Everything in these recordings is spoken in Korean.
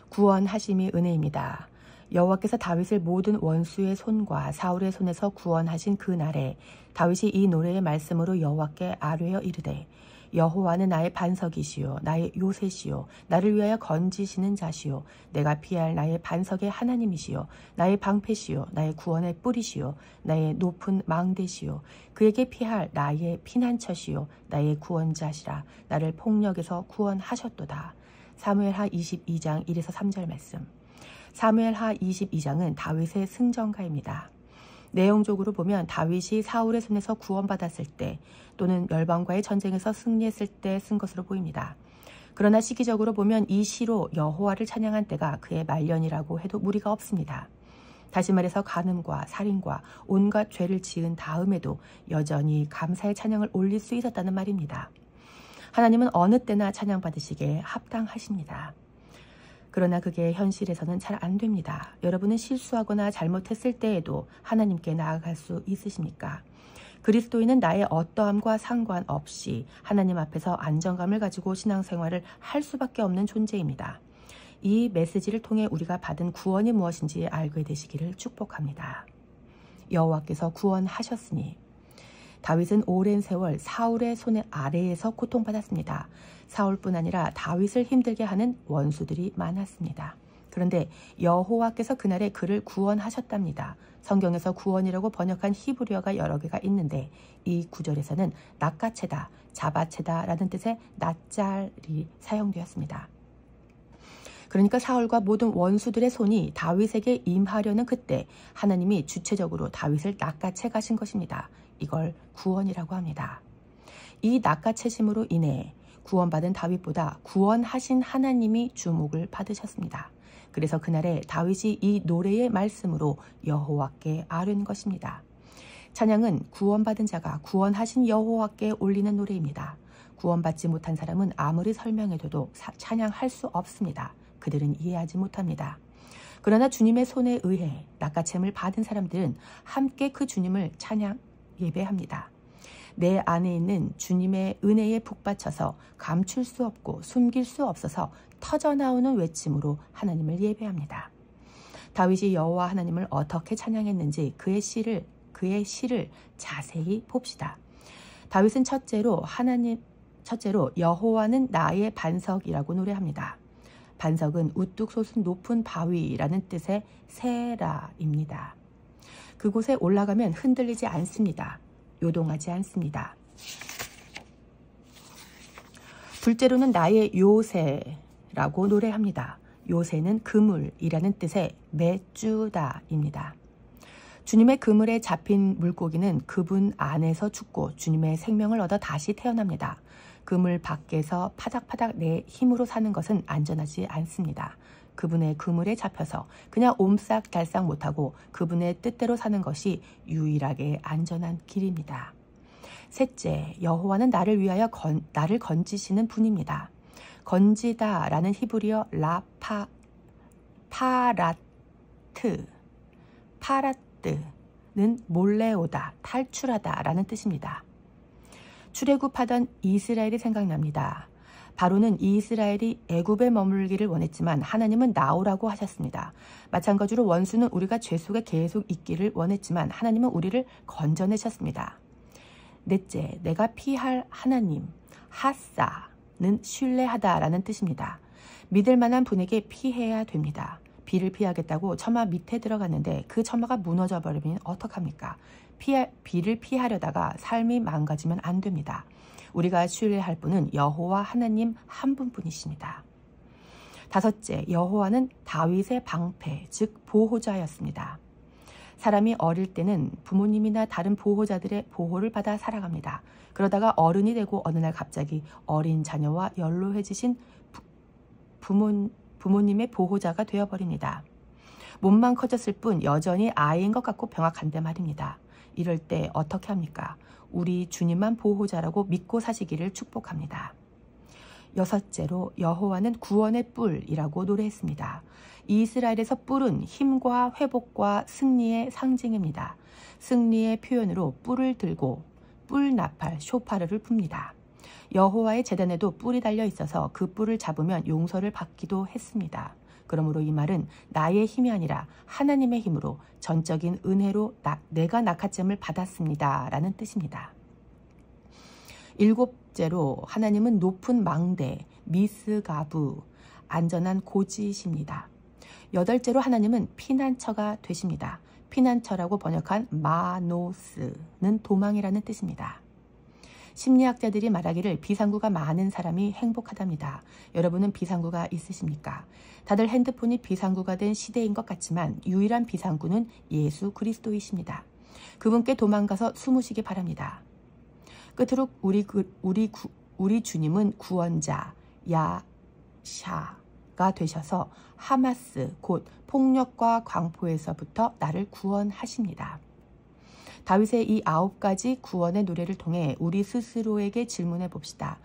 구원하심이 은혜입니다. 여호와께서 다윗을 모든 원수의 손과 사울의 손에서 구원하신 그 날에 다윗이 이 노래의 말씀으로 여호와께 아뢰어 이르되 여호와는 나의 반석이시요 나의 요새시요 나를 위하여 건지시는 자시요 내가 피할 나의 반석의 하나님이시요 나의 방패시요 나의 구원의 뿌리시요 나의 높은 망대시요 그에게 피할 나의 피난처시요 나의 구원자시라 나를 폭력에서 구원하셨도다. 사무엘하 22장 1에서 3절 말씀. 사무엘하 22장은 다윗의 승전가입니다. 내용적으로 보면 다윗이 사울의 손에서 구원받았을 때 또는 열방과의 전쟁에서 승리했을 때 쓴 것으로 보입니다. 그러나 시기적으로 보면 이 시로 여호와를 찬양한 때가 그의 말년이라고 해도 무리가 없습니다. 다시 말해서 간음과 살인과 온갖 죄를 지은 다음에도 여전히 감사의 찬양을 올릴 수 있었다는 말입니다. 하나님은 어느 때나 찬양받으시기에 합당하십니다. 그러나 그게 현실에서는 잘 안 됩니다. 여러분은 실수하거나 잘못했을 때에도 하나님께 나아갈 수 있으십니까? 그리스도인은 나의 어떠함과 상관없이 하나님 앞에서 안정감을 가지고 신앙생활을 할 수밖에 없는 존재입니다. 이 메시지를 통해 우리가 받은 구원이 무엇인지 알게 되시기를 축복합니다. 여호와께서 구원하셨으니 다윗은 오랜 세월 사울의 손 아래에서 고통받았습니다. 사울뿐 아니라 다윗을 힘들게 하는 원수들이 많았습니다. 그런데 여호와께서 그날에 그를 구원하셨답니다. 성경에서 구원이라고 번역한 히브리어가 여러 개가 있는데 이 구절에서는 낚아채다, 잡아채다 라는 뜻의 낫잘이 사용되었습니다. 그러니까 사울과 모든 원수들의 손이 다윗에게 임하려는 그때 하나님이 주체적으로 다윗을 낚아채 가신 것입니다. 이걸 구원이라고 합니다. 이 낚아채심으로 인해 구원받은 다윗보다 구원하신 하나님이 주목을 받으셨습니다. 그래서 그날에 다윗이 이 노래의 말씀으로 여호와께 아뢰는 것입니다. 찬양은 구원받은 자가 구원하신 여호와께 올리는 노래입니다. 구원받지 못한 사람은 아무리 설명해줘도 찬양할 수 없습니다. 그들은 이해하지 못합니다. 그러나 주님의 손에 의해 낚아챔을 받은 사람들은 함께 그 주님을 찬양 예배합니다. 내 안에 있는 주님의 은혜에 북받쳐서 감출 수 없고 숨길 수 없어서 터져나오는 외침으로 하나님을 예배합니다. 다윗이 여호와 하나님을 어떻게 찬양했는지 그의 시를 자세히 봅시다. 다윗은 첫째로 여호와는 나의 반석이라고 노래합니다. 반석은 우뚝 솟은 높은 바위라는 뜻의 세라입니다. 그곳에 올라가면 흔들리지 않습니다. 요동하지 않습니다. 둘째로는 나의 요새라고 노래합니다. 요새는 그물이라는 뜻의 메쭈다입니다. 주님의 그물에 잡힌 물고기는 그분 안에서 죽고 주님의 생명을 얻어 다시 태어납니다. 그물 밖에서 파닥파닥 내 힘으로 사는 것은 안전하지 않습니다. 그분의 그물에 잡혀서 그냥 옴싹달싹 못하고 그분의 뜻대로 사는 것이 유일하게 안전한 길입니다. 셋째, 여호와는 나를 위하여 나를 건지시는 분입니다. 건지다라는 히브리어 파라트는 몰래오다, 탈출하다라는 뜻입니다. 출애굽하던 이스라엘이 생각납니다. 바로는 이스라엘이 애굽에 머물기를 원했지만 하나님은 나오라고 하셨습니다. 마찬가지로 원수는 우리가 죄 속에 계속 있기를 원했지만 하나님은 우리를 건져내셨습니다. 넷째, 내가 피할 하나님, 하사는 신뢰하다라는 뜻입니다. 믿을 만한 분에게 피해야 됩니다. 비를 피하겠다고 처마 밑에 들어갔는데 그 처마가 무너져 버리면 어떡합니까? 비를 피하려다가 삶이 망가지면 안 됩니다. 우리가 신뢰할 분은 여호와 하나님 한 분뿐이십니다. 다섯째, 여호와는 다윗의 방패, 즉 보호자였습니다. 사람이 어릴 때는 부모님이나 다른 보호자들의 보호를 받아 살아갑니다. 그러다가 어른이 되고 어느 날 갑자기 어린 자녀와 연로해지신 부모님의 보호자가 되어버립니다. 몸만 커졌을 뿐 여전히 아이인 것 같고 병약한데 말입니다. 이럴 때 어떻게 합니까? 우리 주님만 보호자라고 믿고 사시기를 축복합니다. 여섯째로 여호와는 구원의 뿔이라고 노래했습니다. 이스라엘에서 뿔은 힘과 회복과 승리의 상징입니다. 승리의 표현으로 뿔을 들고 뿔나팔, 쇼파르를 풉니다. 여호와의 제단에도 뿔이 달려 있어서 그 뿔을 잡으면 용서를 받기도 했습니다. 그러므로 이 말은 나의 힘이 아니라 하나님의 힘으로 전적인 은혜로 내가 낙하잼을 받았습니다 라는 뜻입니다. 일곱째로 하나님은 높은 망대, 미스가부, 안전한 고지이십니다. 여덟째로 하나님은 피난처가 되십니다. 피난처라고 번역한 마노스는 도망이라는 뜻입니다. 심리학자들이 말하기를 비상구가 많은 사람이 행복하답니다. 여러분은 비상구가 있으십니까? 다들 핸드폰이 비상구가 된 시대인 것 같지만 유일한 비상구는 예수 그리스도이십니다. 그분께 도망가서 숨으시기 바랍니다. 끝으로 우리 주님은 구원자, 야샤가 되셔서 하마스, 곧 폭력과 광포에서부터 나를 구원하십니다. 다윗의 이 9가지 구원의 노래를 통해 우리 스스로에게 질문해 봅시다.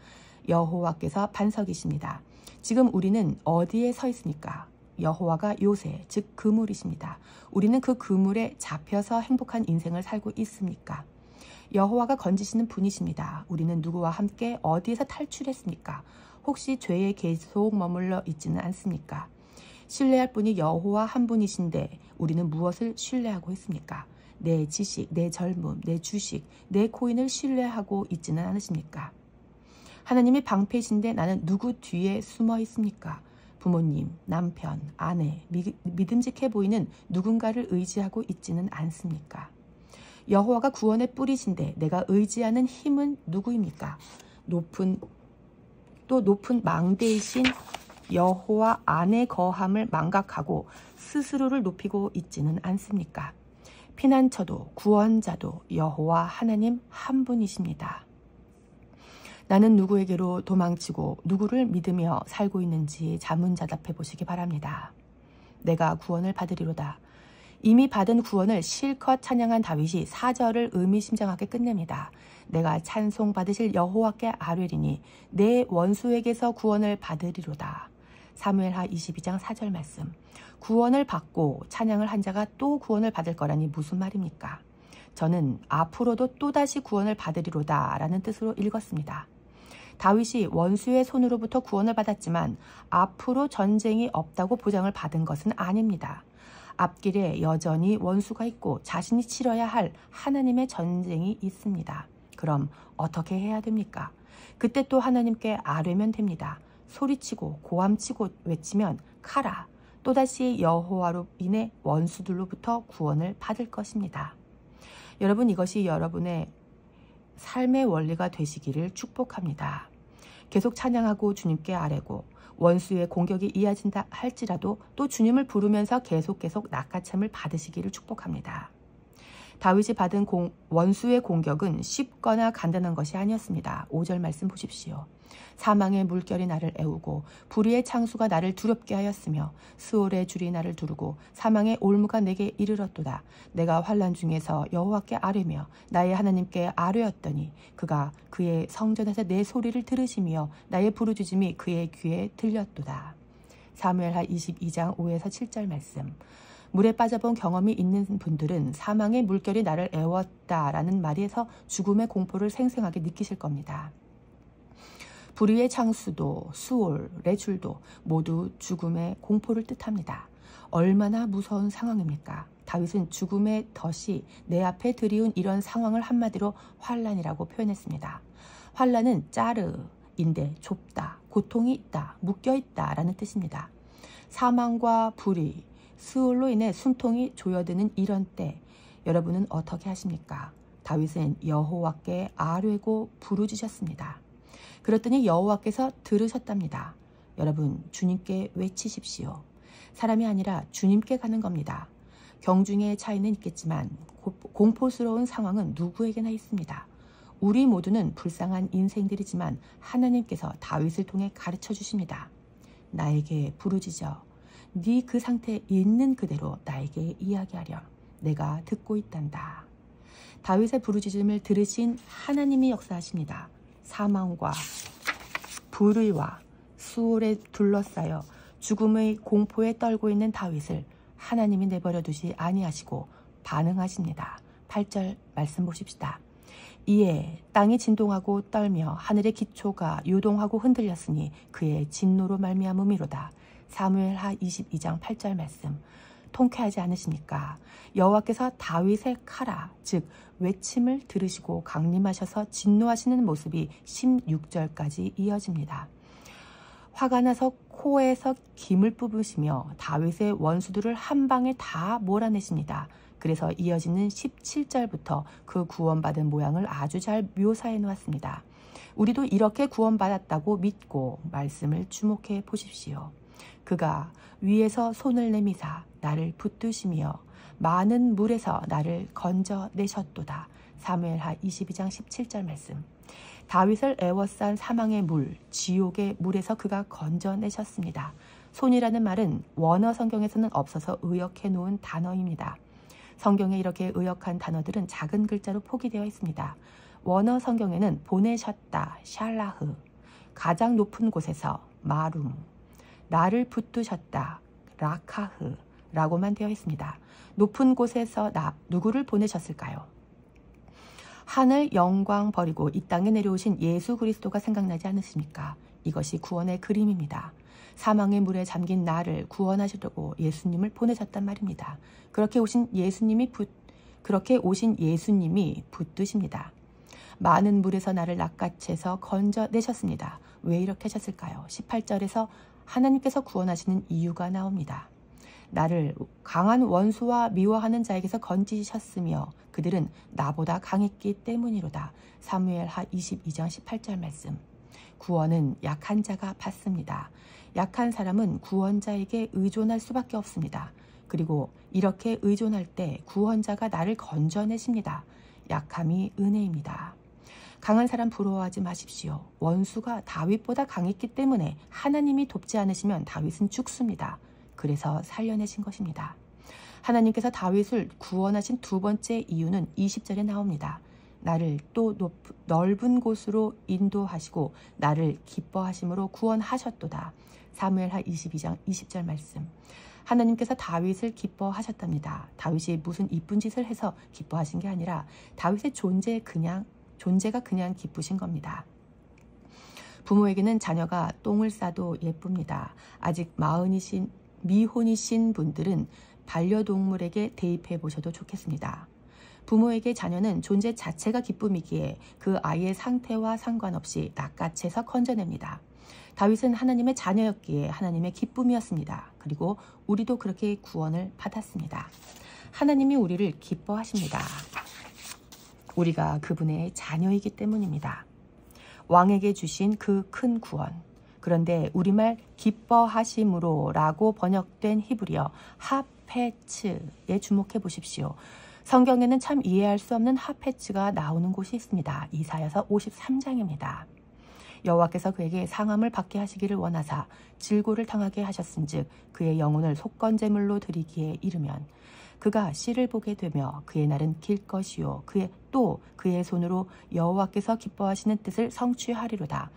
여호와께서 반석이십니다. 지금 우리는 어디에 서 있습니까? 여호와가 요새, 즉 그물이십니다. 우리는 그 그물에 잡혀서 행복한 인생을 살고 있습니까? 여호와가 건지시는 분이십니다. 우리는 누구와 함께 어디에서 탈출했습니까? 혹시 죄에 계속 머물러 있지는 않습니까? 신뢰할 분이 여호와 한 분이신데 우리는 무엇을 신뢰하고 있습니까? 내 지식, 내 젊음, 내 주식, 내 코인을 신뢰하고 있지는 않으십니까? 하나님이 방패이신데 나는 누구 뒤에 숨어 있습니까? 부모님, 남편, 아내, 믿음직해 보이는 누군가를 의지하고 있지는 않습니까? 여호와가 구원의 뿌리신데 내가 의지하는 힘은 누구입니까? 높은 망대이신 여호와 안에 거함을 망각하고 스스로를 높이고 있지는 않습니까? 피난처도 구원자도 여호와 하나님 한 분이십니다. 나는 누구에게로 도망치고 누구를 믿으며 살고 있는지 자문자답해 보시기 바랍니다. 내가 구원을 받으리로다. 이미 받은 구원을 실컷 찬양한 다윗이 4절을 의미심장하게 끝냅니다. 내가 찬송받으실 여호와께 아뢰리니 내 원수에게서 구원을 받으리로다. 사무엘하 22장 4절 말씀. 구원을 받고 찬양을 한 자가 또 구원을 받을 거라니 무슨 말입니까? 저는 앞으로도 또다시 구원을 받으리로다 라는 뜻으로 읽었습니다. 다윗이 원수의 손으로부터 구원을 받았지만 앞으로 전쟁이 없다고 보장을 받은 것은 아닙니다. 앞길에 여전히 원수가 있고 자신이 치러야 할 하나님의 전쟁이 있습니다. 그럼 어떻게 해야 됩니까? 그때 또 하나님께 아뢰면 됩니다. 소리치고 고함치고 외치면 카라, 또다시 여호와로 인해 원수들로부터 구원을 받을 것입니다. 여러분, 이것이 여러분의 삶의 원리가 되시기를 축복합니다. 계속 찬양하고 주님께 아뢰고 원수의 공격이 이어진다 할지라도 또 주님을 부르면서 계속 낚아챔을 받으시기를 축복합니다. 다윗이 받은 원수의 공격은 쉽거나 간단한 것이 아니었습니다. 5절 말씀 보십시오. 사망의 물결이 나를 애우고 불의의 창수가 나를 두렵게 하였으며 스올의 줄이 나를 두르고 사망의 올무가 내게 이르렀도다. 내가 환난 중에서 여호와께 아뢰며 나의 하나님께 아뢰었더니 그가 그의 성전에서 내 소리를 들으시며 나의 부르짖음이 그의 귀에 들렸도다. 사무엘하 22장 5에서 7절 말씀. 물에 빠져본 경험이 있는 분들은 사망의 물결이 나를 애웠다라는 말에서 죽음의 공포를 생생하게 느끼실 겁니다. 불의의 창수도 수올의 줄도 모두 죽음의 공포를 뜻합니다. 얼마나 무서운 상황입니까? 다윗은 죽음의 덫이 내 앞에 들이운 이런 상황을 한마디로 환난이라고 표현했습니다. 환난은 짜르인데 좁다, 고통이 있다, 묶여있다 라는 뜻입니다. 사망과 불의, 스올로 인해 숨통이 조여드는 이런 때 여러분은 어떻게 하십니까? 다윗은 여호와께 아뢰고 부르짖었습니다. 그랬더니 여호와께서 들으셨답니다. 여러분, 주님께 외치십시오. 사람이 아니라 주님께 가는 겁니다. 경중의 차이는 있겠지만 공포스러운 상황은 누구에게나 있습니다. 우리 모두는 불쌍한 인생들이지만 하나님께서 다윗을 통해 가르쳐 주십니다. 나에게 부르짖어. 네 그 상태에 있는 그대로 나에게 이야기하렴. 내가 듣고 있단다. 다윗의 부르짖음을 들으신 하나님이 역사하십니다. 사망과 불의와 수올에 둘러싸여 죽음의 공포에 떨고 있는 다윗을 하나님이 내버려 두지 아니하시고 반응하십니다. 8절 말씀 보십시다. 이에 땅이 진동하고 떨며 하늘의 기초가 요동하고 흔들렸으니 그의 진노로 말미암음이로다. 사무엘하 22장 8절 말씀. 통쾌하지 않으십니까? 여호와께서 다윗의 카라, 즉 외침을 들으시고 강림하셔서 진노하시는 모습이 16절까지 이어집니다. 화가 나서 코에서 김을 뿜으시며 다윗의 원수들을 한 방에 다 몰아내십니다. 그래서 이어지는 17절부터 그 구원받은 모양을 아주 잘 묘사해 놓았습니다. 우리도 이렇게 구원받았다고 믿고 말씀을 주목해 보십시오. 그가 위에서 손을 내미사 나를 붙드시며 많은 물에서 나를 건져내셨도다. 사무엘하 22장 17절 말씀. 다윗을 애워싼 사망의 물, 지옥의 물에서 그가 건져내셨습니다. 손이라는 말은 원어 성경에서는 없어서 의역해 놓은 단어입니다. 성경에 이렇게 의역한 단어들은 작은 글자로 표기되어 있습니다. 원어 성경에는 보내셨다, 샬라흐, 가장 높은 곳에서 마룸, 나를 붙드셨다, 라카흐 라고만 되어 있습니다. 높은 곳에서 누구를 보내셨을까요? 하늘 영광 버리고 이 땅에 내려오신 예수 그리스도가 생각나지 않으십니까? 이것이 구원의 그림입니다. 사망의 물에 잠긴 나를 구원하시려고 예수님을 보내셨단 말입니다. 그렇게 오신 예수님이 붙드십니다. 많은 물에서 나를 낚아채서 건져내셨습니다. 왜 이렇게 하셨을까요? 18절에서 하나님께서 구원하시는 이유가 나옵니다. 나를 강한 원수와 미워하는 자에게서 건지셨으며 그들은 나보다 강했기 때문이로다. 사무엘하 22장 18절 말씀. 구원은 약한 자가 받습니다. 약한 사람은 구원자에게 의존할 수밖에 없습니다. 그리고 이렇게 의존할 때 구원자가 나를 건져내십니다. 약함이 은혜입니다. 강한 사람 부러워하지 마십시오. 원수가 다윗보다 강했기 때문에 하나님이 돕지 않으시면 다윗은 죽습니다. 그래서 살려내신 것입니다. 하나님께서 다윗을 구원하신 두 번째 이유는 20절에 나옵니다. 나를 또 넓은 곳으로 인도하시고 나를 기뻐하심으로 구원하셨도다. 사무엘하 22장 20절 말씀. 하나님께서 다윗을 기뻐하셨답니다. 다윗이 무슨 이쁜 짓을 해서 기뻐하신 게 아니라 다윗의 존재가 그냥 기쁘신 겁니다. 부모에게는 자녀가 똥을 싸도 예쁩니다. 아직 미혼이신 분들은 반려동물에게 대입해 보셔도 좋겠습니다. 부모에게 자녀는 존재 자체가 기쁨이기에 그 아이의 상태와 상관없이 낚아채서 건져냅니다. 다윗은 하나님의 자녀였기에 하나님의 기쁨이었습니다. 그리고 우리도 그렇게 구원을 받았습니다. 하나님이 우리를 기뻐하십니다. 우리가 그분의 자녀이기 때문입니다. 왕에게 주신 그 큰 구원. 그런데 우리말 기뻐하심으로 라고 번역된 히브리어 하페츠에 주목해 보십시오. 성경에는 참 이해할 수 없는 하페츠가 나오는 곳이 있습니다. 이사야서 53장입니다. 여호와께서 그에게 상함을 받게 하시기를 원하사 질고를 당하게 하셨은즉 그의 영혼을 속건제물로 드리기에 이르면 그가 씨를 보게 되며 그의 날은 길 것이요 그의 손으로 여호와께서 기뻐하시는 뜻을 성취하리로다.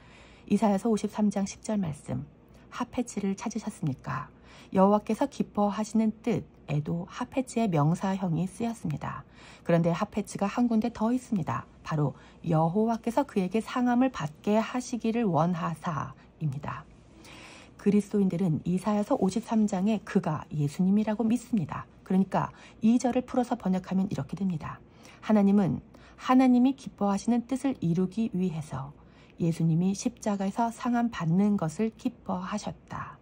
이사야서 53장 10절 말씀. 하페츠를 찾으셨습니까? 여호와께서 기뻐하시는 뜻에도 하페츠의 명사형이 쓰였습니다. 그런데 하페츠가 한 군데 더 있습니다. 바로 여호와께서 그에게 상함을 받게 하시기를 원하사입니다. 그리스도인들은 이사야서 53장에 그가 예수님이라고 믿습니다. 그러니까 2절을 풀어서 번역하면 이렇게 됩니다. 하나님이 기뻐하시는 뜻을 이루기 위해서 예수님이 십자가에서 상함 받는 것을 기뻐하셨다.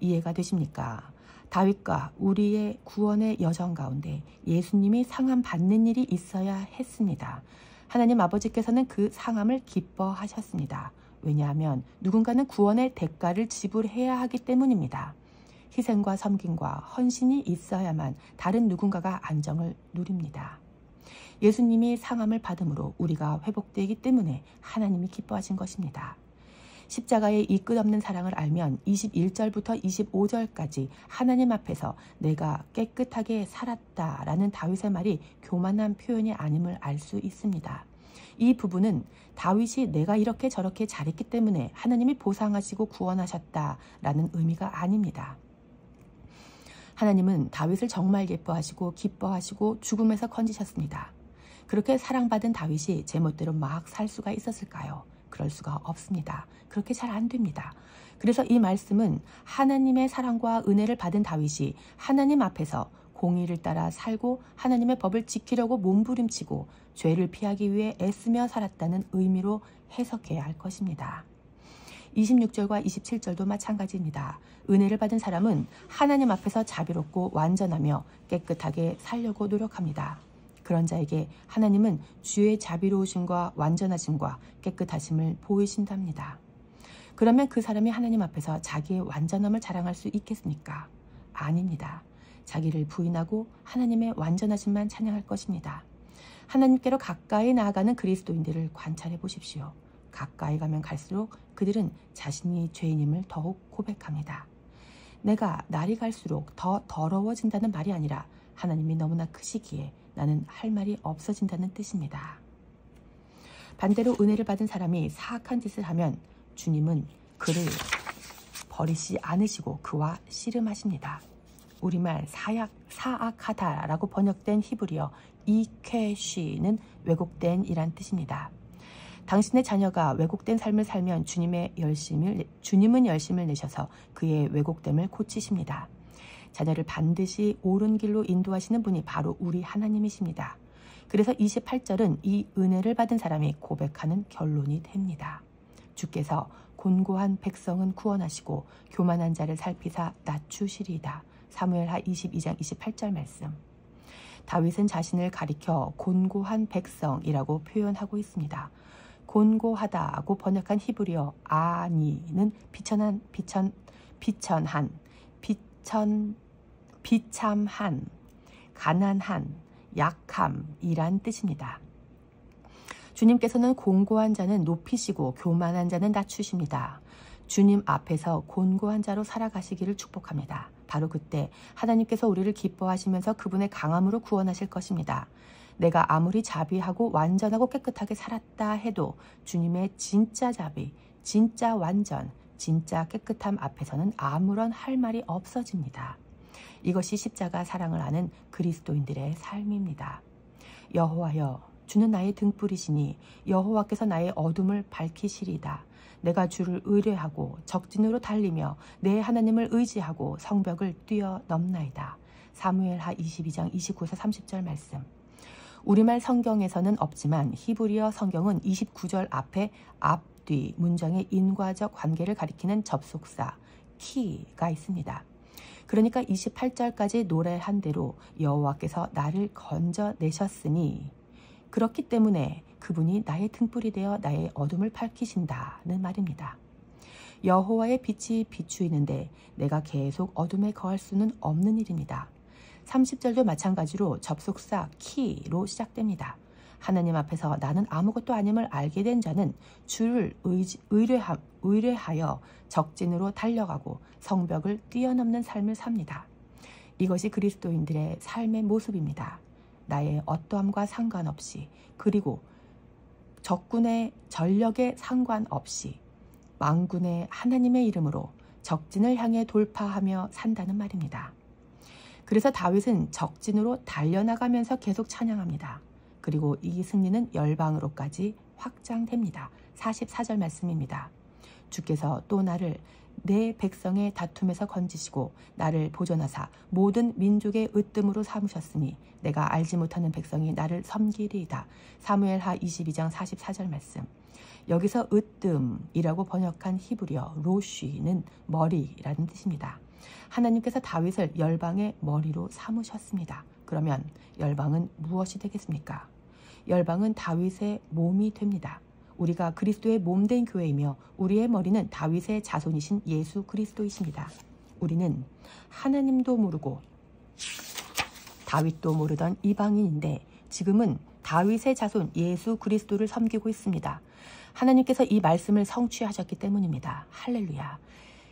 이해가 되십니까? 다윗과 우리의 구원의 여정 가운데 예수님이 상함 받는 일이 있어야 했습니다. 하나님 아버지께서는 그 상함을 기뻐하셨습니다. 왜냐하면 누군가는 구원의 대가를 지불해야 하기 때문입니다. 희생과 섬김과 헌신이 있어야만 다른 누군가가 안정을 누립니다. 예수님이 상함을 받음으로 우리가 회복되기 때문에 하나님이 기뻐하신 것입니다. 십자가의 이 끝없는 사랑을 알면 21절부터 25절까지 하나님 앞에서 내가 깨끗하게 살았다라는 다윗의 말이 교만한 표현이 아님을 알 수 있습니다. 이 부분은 다윗이 내가 이렇게 저렇게 잘했기 때문에 하나님이 보상하시고 구원하셨다라는 의미가 아닙니다. 하나님은 다윗을 정말 예뻐하시고 기뻐하시고 죽음에서 건지셨습니다. 그렇게 사랑받은 다윗이 제멋대로 막 살 수가 있었을까요? 그럴 수가 없습니다. 그렇게 잘 안 됩니다. 그래서 이 말씀은 하나님의 사랑과 은혜를 받은 다윗이 하나님 앞에서 공의를 따라 살고 하나님의 법을 지키려고 몸부림치고 죄를 피하기 위해 애쓰며 살았다는 의미로 해석해야 할 것입니다. 26절과 27절도 마찬가지입니다. 은혜를 받은 사람은 하나님 앞에서 자비롭고 완전하며 깨끗하게 살려고 노력합니다. 그런 자에게 하나님은 주의 자비로우심과 완전하심과 깨끗하심을 보이신답니다. 그러면 그 사람이 하나님 앞에서 자기의 완전함을 자랑할 수 있겠습니까? 아닙니다. 자기를 부인하고 하나님의 완전하심만 찬양할 것입니다. 하나님께로 가까이 나아가는 그리스도인들을 관찰해 보십시오. 가까이 가면 갈수록 그들은 자신이 죄인임을 더욱 고백합니다. 내가 날이 갈수록 더 더러워진다는 말이 아니라 하나님이 너무나 크시기에 나는 할 말이 없어진다는 뜻입니다. 반대로 은혜를 받은 사람이 사악한 짓을 하면 주님은 그를 버리지 않으시고 그와 씨름하십니다. 우리말 사악하다라고 번역된 히브리어 이케쉬는 왜곡된 이란 뜻입니다. 당신의 자녀가 왜곡된 삶을 살면 주님은 열심을 내셔서 그의 왜곡됨을 고치십니다. 자녀를 반드시 옳은 길로 인도하시는 분이 바로 우리 하나님이십니다. 그래서 28절은 이 은혜를 받은 사람이 고백하는 결론이 됩니다. 주께서 곤고한 백성은 구원하시고 교만한 자를 살피사 낮추시리이다. 사무엘하 22장 28절 말씀. 다윗은 자신을 가리켜 곤고한 백성이라고 표현하고 있습니다. 곤고하다고 번역한 히브리어 아니는 비참한, 가난한, 약함이란 뜻입니다. 주님께서는 곤고한 자는 높이시고 교만한 자는 낮추십니다. 주님 앞에서 곤고한 자로 살아가시기를 축복합니다. 바로 그때 하나님께서 우리를 기뻐하시면서 그분의 강함으로 구원하실 것입니다. 내가 아무리 자비하고 완전하고 깨끗하게 살았다 해도 주님의 진짜 자비, 진짜 완전, 진짜 깨끗함 앞에서는 아무런 할 말이 없어집니다. 이것이 십자가 사랑을 아는 그리스도인들의 삶입니다. 여호와여, 주는 나의 등불이시니 여호와께서 나의 어둠을 밝히시리이다. 내가 주를 의뢰하고 적진으로 달리며 내 하나님을 의지하고 성벽을 뛰어넘나이다. 사무엘하 22장 29서 30절 말씀. 우리말 성경에서는 없지만 히브리어 성경은 29절 앞에 앞뒤 문장의 인과적 관계를 가리키는 접속사 키가 있습니다. 그러니까 28절까지 노래한 대로 여호와께서 나를 건져내셨으니 그렇기 때문에 그분이 나의 등불이 되어 나의 어둠을 밝히신다는 말입니다. 여호와의 빛이 비추이는데 내가 계속 어둠에 거할 수는 없는 일입니다. 30절도 마찬가지로 접속사 키로 시작됩니다. 하나님 앞에서 나는 아무것도 아님을 알게 된 자는 주를 의뢰하여 적진으로 달려가고 성벽을 뛰어넘는 삶을 삽니다. 이것이 그리스도인들의 삶의 모습입니다. 나의 어떠함과 상관없이, 그리고 적군의 전력에 상관없이 만군의 하나님의 이름으로 적진을 향해 돌파하며 산다는 말입니다. 그래서 다윗은 적진으로 달려나가면서 계속 찬양합니다. 그리고 이 승리는 열방으로까지 확장됩니다. 44절 말씀입니다. 주께서 또 나를 내 백성의 다툼에서 건지시고 나를 보존하사 모든 민족의 으뜸으로 삼으셨으니 내가 알지 못하는 백성이 나를 섬기리이다. 사무엘하 22장 44절 말씀. 여기서 으뜸이라고 번역한 히브리어 로쉬는 머리라는 뜻입니다. 하나님께서 다윗을 열방의 머리로 삼으셨습니다. 그러면 열방은 무엇이 되겠습니까? 열방은 다윗의 몸이 됩니다. 우리가 그리스도의 몸된 교회이며 우리의 머리는 다윗의 자손이신 예수 그리스도이십니다. 우리는 하나님도 모르고 다윗도 모르던 이방인인데 지금은 다윗의 자손 예수 그리스도를 섬기고 있습니다. 하나님께서 이 말씀을 성취하셨기 때문입니다. 할렐루야.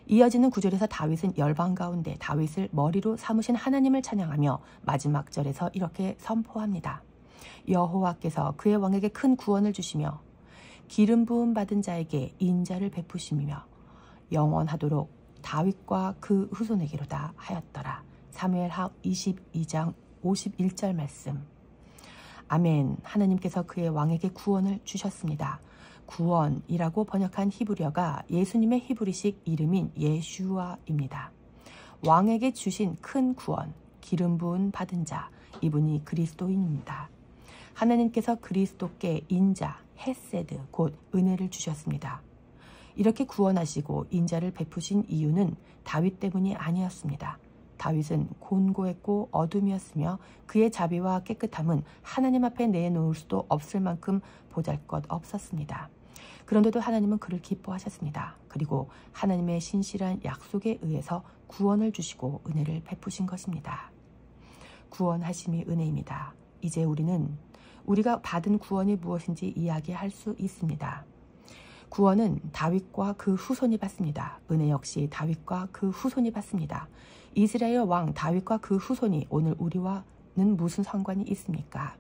이어지는 구절에서 다윗은 열방 가운데 다윗을 머리로 삼으신 하나님을 찬양하며 마지막 절에서 이렇게 선포합니다. 여호와께서 그의 왕에게 큰 구원을 주시며 기름 부음 받은 자에게 인자를 베푸시며 영원하도록 다윗과 그 후손에게로다 하였더라. 사무엘하 22장 51절 말씀. 아멘. 하나님께서 그의 왕에게 구원을 주셨습니다. 구원이라고 번역한 히브리어가 예수님의 히브리식 이름인 예슈아입니다. 왕에게 주신 큰 구원, 기름 부은 받은 자, 이분이 그리스도인입니다. 하나님께서 그리스도께 인자, 헤세드, 곧 은혜를 주셨습니다. 이렇게 구원하시고 인자를 베푸신 이유는 다윗 때문이 아니었습니다. 다윗은 곤고했고 어둠이었으며 그의 자비와 깨끗함은 하나님 앞에 내놓을 수도 없을 만큼 보잘것 없었습니다. 그런데도 하나님은 그를 기뻐하셨습니다. 그리고 하나님의 신실한 약속에 의해서 구원을 주시고 은혜를 베푸신 것입니다. 구원하심이 은혜입니다. 이제 우리는 우리가 받은 구원이 무엇인지 이야기할 수 있습니다. 구원은 다윗과 그 후손이 받습니다. 은혜 역시 다윗과 그 후손이 받습니다. 이스라엘 왕 다윗과 그 후손이 오늘 우리와는 무슨 상관이 있습니까?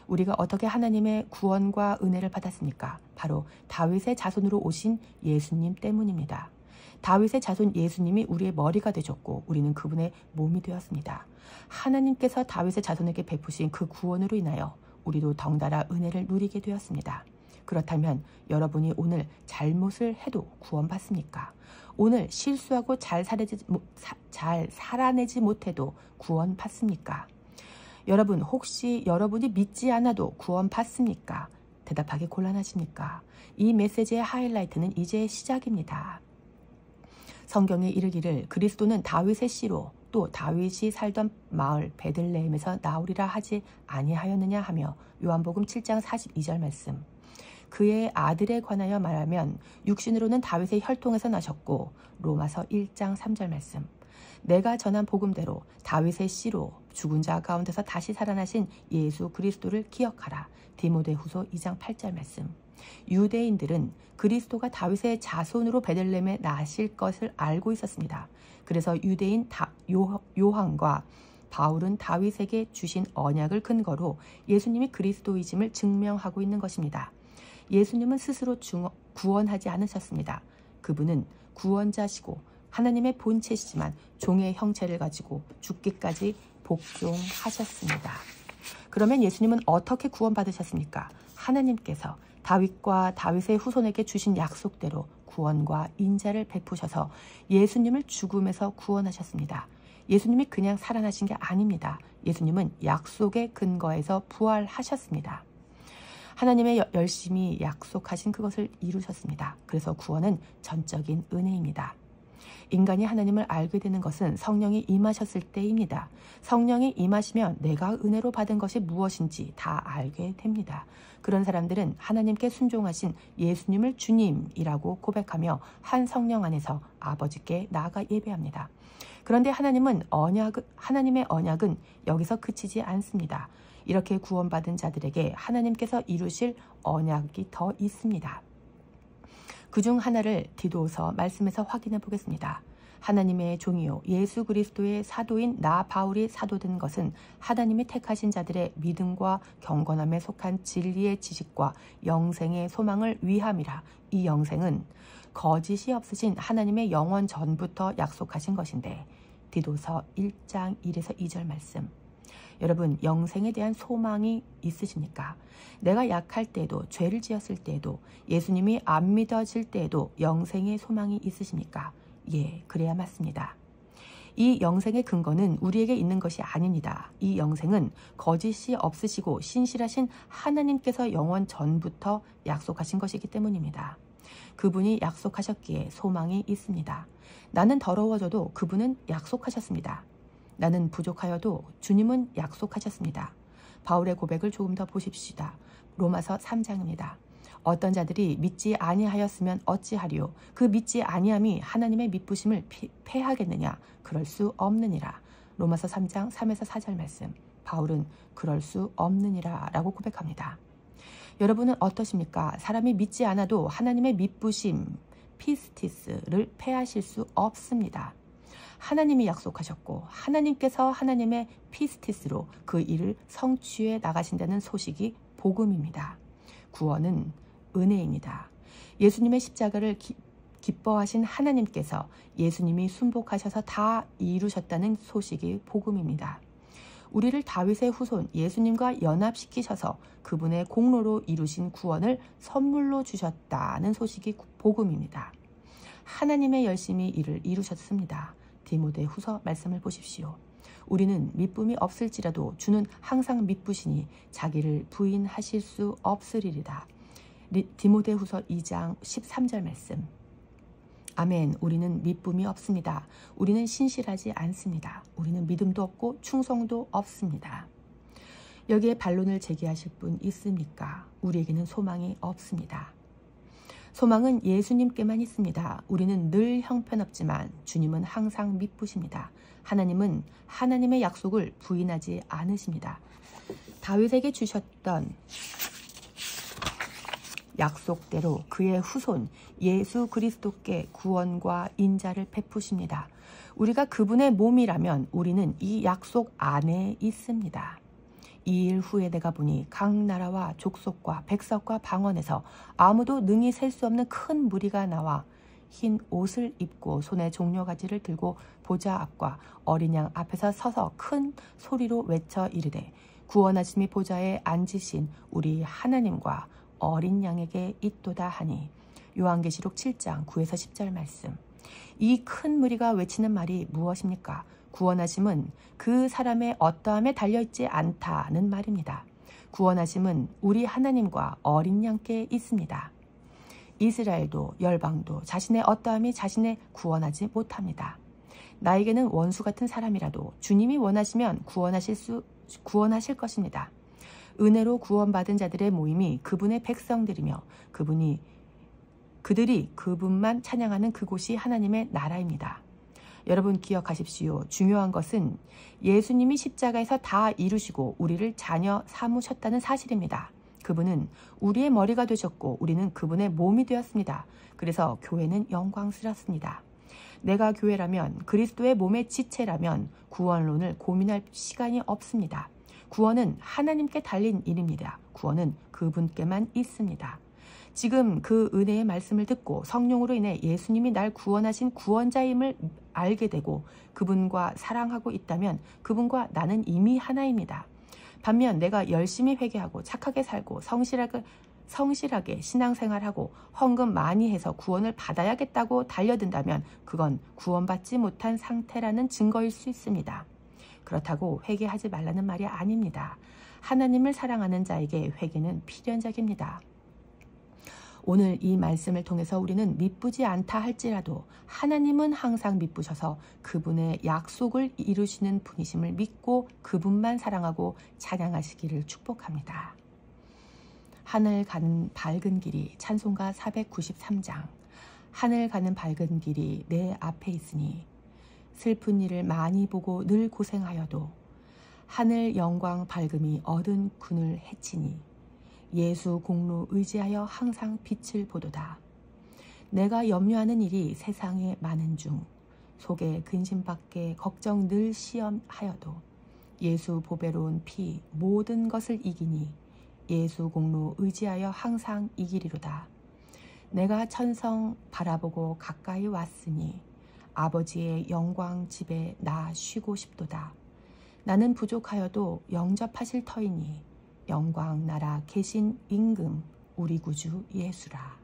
우리가 어떻게 하나님의 구원과 은혜를 받았습니까? 바로 다윗의 자손으로 오신 예수님 때문입니다. 다윗의 자손 예수님이 우리의 머리가 되셨고 우리는 그분의 몸이 되었습니다. 하나님께서 다윗의 자손에게 베푸신 그 구원으로 인하여 우리도 덩달아 은혜를 누리게 되었습니다. 그렇다면 여러분이 오늘 잘못을 해도 구원받습니까? 오늘 실수하고 잘 살아내지 못해도 구원받습니까? 여러분, 혹시 여러분이 믿지 않아도 구원받습니까? 대답하기 곤란하십니까? 이 메시지의 하이라이트는 이제 시작입니다. 성경에 이르기를 그리스도는 다윗의 씨로 또 다윗이 살던 마을 베들레헴에서 나오리라 하지 아니하였느냐 하며 요한복음 7장 42절 말씀. 그의 아들에 관하여 말하면 육신으로는 다윗의 혈통에서 나셨고 로마서 1장 3절 말씀. 내가 전한 복음대로 다윗의 씨로 죽은 자 가운데서 다시 살아나신 예수 그리스도를 기억하라. 디모데후서 2장 8절 말씀. 유대인들은 그리스도가 다윗의 자손으로 베들레헴에 나실 것을 알고 있었습니다. 그래서 유대인 요한과 바울은 다윗에게 주신 언약을 근거로 예수님이 그리스도이심을 증명하고 있는 것입니다. 예수님은 스스로 구원하지 않으셨습니다. 그분은 구원자시고 하나님의 본체시지만 종의 형체를 가지고 죽기까지 복종하셨습니다. 그러면 예수님은 어떻게 구원받으셨습니까? 하나님께서 다윗과 다윗의 후손에게 주신 약속대로 구원과 인자를 베푸셔서 예수님을 죽음에서 구원하셨습니다. 예수님이 그냥 살아나신 게 아닙니다. 예수님은 약속의 근거에서 부활하셨습니다. 하나님의 열심히 약속하신 그것을 이루셨습니다. 그래서 구원은 전적인 은혜입니다. 인간이 하나님을 알게 되는 것은 성령이 임하셨을 때입니다. 성령이 임하시면 내가 은혜로 받은 것이 무엇인지 다 알게 됩니다. 그런 사람들은 하나님께 순종하신 예수님을 주님이라고 고백하며 한 성령 안에서 아버지께 나아가 예배합니다. 그런데 하나님의 언약은 여기서 그치지 않습니다. 이렇게 구원받은 자들에게 하나님께서 이루실 언약이 더 있습니다. 그중 하나를 디도서 말씀에서 확인해 보겠습니다. 하나님의 종이요 예수 그리스도의 사도인 나 바울이 사도된 것은 하나님이 택하신 자들의 믿음과 경건함에 속한 진리의 지식과 영생의 소망을 위함이라. 이 영생은 거짓이 없으신 하나님의 영원 전부터 약속하신 것인데 디도서 1장 1에서 2절 말씀. 여러분, 영생에 대한 소망이 있으십니까? 내가 약할 때에도, 죄를 지었을 때에도, 예수님이 안 믿어질 때에도 영생의 소망이 있으십니까? 예, 그래야 맞습니다. 이 영생의 근거는 우리에게 있는 것이 아닙니다. 이 영생은 거짓이 없으시고 신실하신 하나님께서 영원 전부터 약속하신 것이기 때문입니다. 그분이 약속하셨기에 소망이 있습니다. 나는 더러워져도 그분은 약속하셨습니다. 나는 부족하여도 주님은 약속하셨습니다. 바울의 고백을 조금 더 보십시다. 로마서 3장입니다. 어떤 자들이 믿지 아니하였으면 어찌하리요? 그 믿지 아니함이 하나님의 믿부심을 패하겠느냐? 그럴 수 없느니라. 로마서 3장 3에서 4절 말씀. 바울은 그럴 수 없느니라 라고 고백합니다. 여러분은 어떠십니까? 사람이 믿지 않아도 하나님의 믿부심, 피스티스를 패하실 수 없습니다. 하나님이 약속하셨고 하나님께서 하나님의 피스티스로 그 일을 성취해 나가신다는 소식이 복음입니다. 구원은 은혜입니다. 예수님의 십자가를 기뻐하신 하나님께서 예수님이 순복하셔서 다 이루셨다는 소식이 복음입니다. 우리를 다윗의 후손 예수님과 연합시키셔서 그분의 공로로 이루신 구원을 선물로 주셨다는 소식이 복음입니다. 하나님의 열심히 이를 이루셨습니다. 디모데후서 말씀을 보십시오. 우리는 미쁨이 없을지라도 주는 항상 미쁘시니 자기를 부인하실 수 없으리리다. 디모데후서 2장 13절 말씀. 아멘. 우리는 미쁨이 없습니다. 우리는 신실하지 않습니다. 우리는 믿음도 없고 충성도 없습니다. 여기에 반론을 제기하실 분 있습니까? 우리에게는 소망이 없습니다. 소망은 예수님께만 있습니다. 우리는 늘 형편없지만 주님은 항상 미쁘십니다. 하나님은 하나님의 약속을 부인하지 않으십니다. 다윗에게 주셨던 약속대로 그의 후손 예수 그리스도께 구원과 인자를 베푸십니다. 우리가 그분의 몸이라면 우리는 이 약속 안에 있습니다. 2일 후에 내가 보니 각 나라와 족속과 백성과 방언에서 아무도 능히 셀 수 없는 큰 무리가 나와 흰 옷을 입고 손에 종려가지를 들고 보좌 앞과 어린 양 앞에서 서서 큰 소리로 외쳐 이르되 구원하심이 보좌에 앉으신 우리 하나님과 어린 양에게 있도다 하니. 요한계시록 7장 9에서 10절 말씀. 이 큰 무리가 외치는 말이 무엇입니까? 구원하심은 그 사람의 어떠함에 달려있지 않다는 말입니다. 구원하심은 우리 하나님과 어린 양께 있습니다. 이스라엘도 열방도 자신의 어떠함이 자신을 구원하지 못합니다. 나에게는 원수 같은 사람이라도 주님이 원하시면 구원하실 것입니다. 은혜로 구원받은 자들의 모임이 그분의 백성들이며 그들이 그분만 찬양하는 그곳이 하나님의 나라입니다. 여러분 기억하십시오. 중요한 것은 예수님이 십자가에서 다 이루시고 우리를 자녀 삼으셨다는 사실입니다. 그분은 우리의 머리가 되셨고 우리는 그분의 몸이 되었습니다. 그래서 교회는 영광스럽습니다. 내가 교회라면 그리스도의 몸의 지체라면 구원론을 고민할 시간이 없습니다. 구원은 하나님께 달린 일입니다. 구원은 그분께만 있습니다. 지금 그 은혜의 말씀을 듣고 성령으로 인해 예수님이 날 구원하신 구원자임을 알게 되고 그분과 사랑하고 있다면 그분과 나는 이미 하나입니다. 반면 내가 열심히 회개하고 착하게 살고 성실하게 신앙생활하고 헌금 많이 해서 구원을 받아야겠다고 달려든다면 그건 구원받지 못한 상태라는 증거일 수 있습니다. 그렇다고 회개하지 말라는 말이 아닙니다. 하나님을 사랑하는 자에게 회개는 필연적입니다. 오늘 이 말씀을 통해서 우리는 미쁘지 않다 할지라도 하나님은 항상 미쁘셔서 그분의 약속을 이루시는 분이심을 믿고 그분만 사랑하고 찬양하시기를 축복합니다. 하늘 가는 밝은 길이 찬송가 493장. 하늘 가는 밝은 길이 내 앞에 있으니 슬픈 일을 많이 보고 늘 고생하여도 하늘 영광 밝음이 얻은 군을 해치니 예수 공로 의지하여 항상 빛을 보도다. 내가 염려하는 일이 세상에 많은 중 속에 근심밖에 걱정 늘 시험하여도 예수 보배로운 피 모든 것을 이기니 예수 공로 의지하여 항상 이기리로다. 내가 천성 바라보고 가까이 왔으니 아버지의 영광 집에 나 쉬고 싶도다. 나는 부족하여도 영접하실 터이니 영광 나라 계신 임금 우리 구주 예수라.